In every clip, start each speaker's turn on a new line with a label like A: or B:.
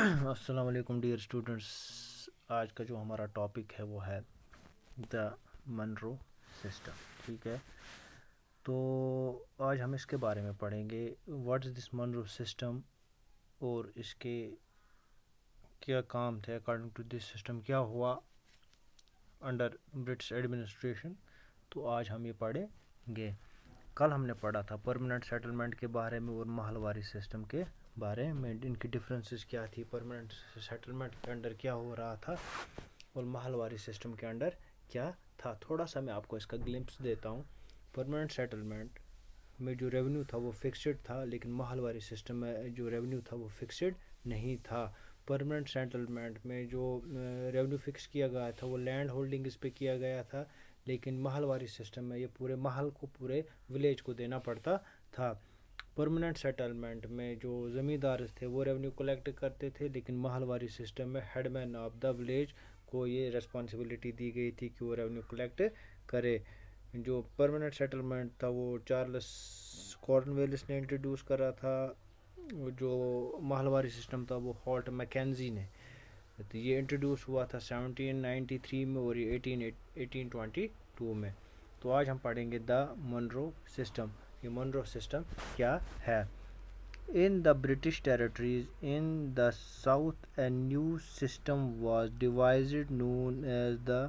A: السلام علیکم dear students. آج کا جو ہمارا ٹاپک ہے وہ ہے دا منرو سسٹم. ٹھیک ہے, تو آج ہم اس کے بارے میں پڑھیں گے what is this Munro system اور اس کے کیا کام تھے. اکارڈنگ ٹو دس سسٹم کیا ہوا انڈر برٹش ایڈمنسٹریشن. تو آج ہم یہ پڑھیں گے. کل ہم نے پڑھا تھا پرماننٹ سیٹلمنٹ کے بارے میں اور محلواری سسٹم کے بارے میں, ان کی ڈفرینسز کیا تھی, پرماننٹ سیٹلمنٹ کے انڈر کیا ہو رہا تھا اور محلواری سسٹم کے انڈر کیا تھا. تھوڑا سا میں آپ کو اس کا گلمپس دیتا ہوں. پرماننٹ سیٹلمنٹ میں جو ریونیو تھا وہ فکسڈ تھا, لیکن محلواری سسٹم میں جو ریونیو تھا وہ فکسڈ نہیں تھا. پرماننٹ سیٹلمنٹ میں جو ریونیو فکس کیا گیا تھا وہ لینڈ ہولڈنگز پہ کیا گیا تھا, لیکن محلواری سسٹم میں یہ پورے محل کو, پورے ولیج کو دینا پڑتا تھا. پرماننٹ سیٹلمنٹ میں جو زمیندار تھے وہ ریونیو کلیکٹ کرتے تھے, لیکن محلواری سسٹم میں headman of the village کو یہ ریسپانسبلٹی دی گئی تھی کہ وہ ریونیو کلیکٹ کرے. جو پرماننٹ سیٹلمنٹ تھا وہ چارلس کارن ویلس نے انٹروڈیوس کرا تھا. جو محلواری سسٹم تھا وہ ہالٹ میکنزی نے, یہ انٹروڈیوس ہوا تھا 1793 میں اور یہ 1822 میں. تو آج ہم پڑھیں گے دا منرو سسٹم. یہ منرو سسٹم کیا ہے. In the British territories in the south, a new system was devised known as the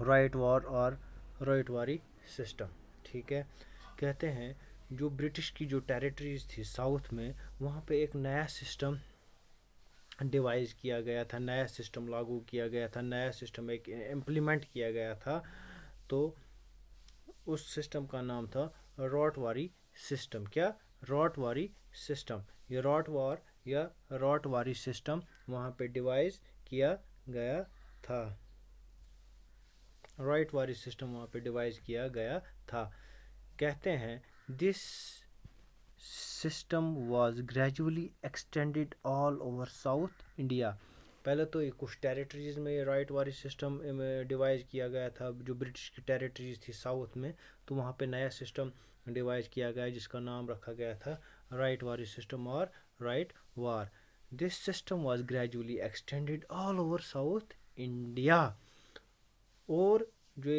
A: Riotsvar or Riotsvari system. ٹھیک ہے, کہتے ہیں جو برٹش کی جو ٹیریٹریز تھی ساؤتھ میں, وہاں پہ ایک نیا سسٹم ڈیوائز کیا گیا تھا, نیا سسٹم لاگو کیا گیا تھا, نیا سسٹم ایک امپلیمنٹ کیا گیا تھا. تو اس سسٹم کا نام تھا راٹواری سسٹم. کیا؟ راٹواری سسٹم. یہ راٹوار یا راٹواری سسٹم وہاں پہ ڈیوائز کیا گیا تھا. راٹواری سسٹم وہاں پہ ڈیوائز کیا گیا تھا. کہتے ہیں دس system was gradually extended all over South India. پہلے تو یہ کچھ ٹیریٹریز میں یہ راٹواری سسٹم ڈیوائز کیا گیا تھا, جو برٹش کی ٹیریٹریز تھی ساؤتھ میں, تو وہاں پہ نیا سسٹم ڈیوائز کیا گیا جس کا نام رکھا گیا تھا رائٹواری سسٹم اور رائٹ وار. This system was gradually extended all over South India. اور جو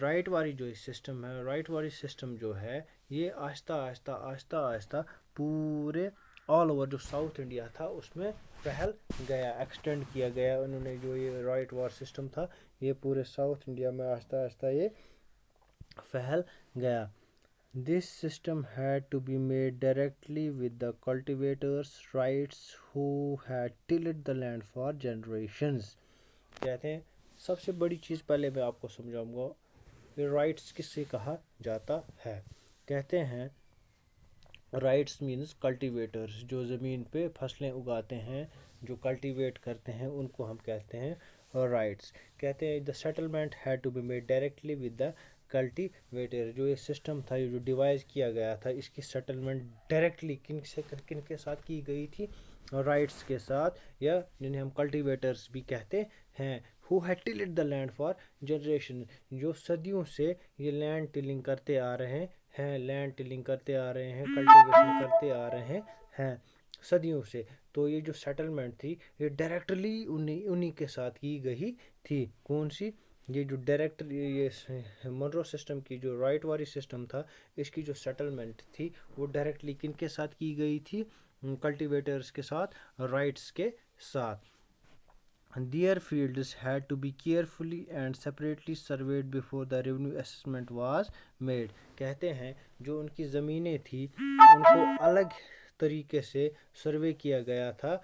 A: رائٹ واری جو سسٹم ہے, رائٹ واری سسٹم جو ہے یہ آہستہ آہستہ آہستہ آہستہ پورے آل اوور جو ساؤتھ انڈیا تھا اس میں پھیل گیا, ایکسٹینڈ کیا گیا. انہوں نے جو یہ رائٹ وار سسٹم تھا یہ پورے ساؤتھ انڈیا میں آہستہ آہستہ یہ پھیل گیا. This system had to be made directly with the cultivators' rights who had tilled the land for generations. کہتے ہیں سب سے بڑی چیز پہلے میں آپ کو سمجھاؤں گا کہ رائٹس کس سے کہا جاتا ہے. کہتے ہیں رائٹس مینز کلٹیویٹرز, جو زمین پہ فصلیں اگاتے ہیں, جو کلٹیویٹ کرتے ہیں, ان کو ہم کہتے ہیں رائٹس. کہتے ہیں the settlement had to be made directly with the cultivator. جو یہ سسٹم تھا, یہ جو ڈیوائز کیا گیا تھا, اس کی سیٹلمنٹ ڈائریکٹلی کن کے ساتھ کی گئی تھی, رائٹس کے ساتھ, یا جنہیں ہم کلٹیویٹرز بھی کہتے ہیں, who had tilled the land for generation, جو صدیوں سے یہ لینڈ ٹلنگ کرتے آ رہے ہیں, لینڈ ٹلنگ کرتے آ رہے ہیں, کلٹیویشن کرتے آ رہے ہیں صدیوں سے. تو یہ جو سیٹلمنٹ تھی یہ ڈائریکٹلی انہی کے ساتھ کی گئی تھی. کون سی؟ یہ جو ڈائریکٹ یہ منرو سسٹم کی جو رائٹ واری سسٹم تھا, اس کی جو سیٹلمنٹ تھی وہ ڈائریکٹلی کن کے ساتھ کی گئی تھی, کلٹیویٹرز کے ساتھ, رائٹس کے ساتھ. Their fields had to be carefully and separately surveyed before the revenue assessment was made. کہتے ہیں جو ان کی زمینیں تھی ان کو الگ طریقے سے سروے کیا گیا تھا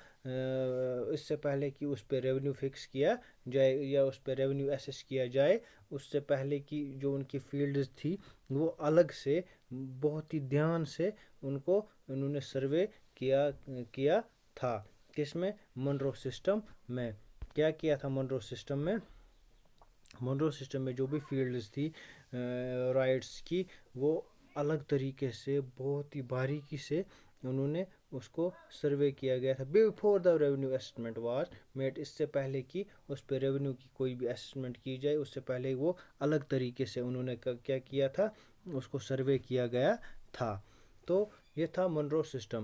A: اس سے پہلے کہ اس پہ ریونیو فکس کیا جائے یا اس پہ ریونیو ایسس کیا جائے. اس سے پہلے کی جو ان کی فیلڈز تھی وہ الگ سے بہت ہی دھیان سے ان کو انہوں نے سروے کیا تھا. کس میں؟ منرو سسٹم میں. کیا کیا تھا منرو سسٹم میں؟ منرو سسٹم میں جو بھی فیلڈز تھی رائٹس کی, وہ الگ طریقے سے بہت ہی باریکی سے انہوں نے اس کو سروے کیا گیا تھا. Before the revenue assessment was made, اس سے پہلے کہ اس پہ ریونیو کی کوئی بھی اسسمنٹ کی جائے اس سے پہلے وہ الگ طریقے سے انہوں نے کیا کیا تھا, اس کو سروے کیا گیا تھا. تو یہ تھا منرو سسٹم.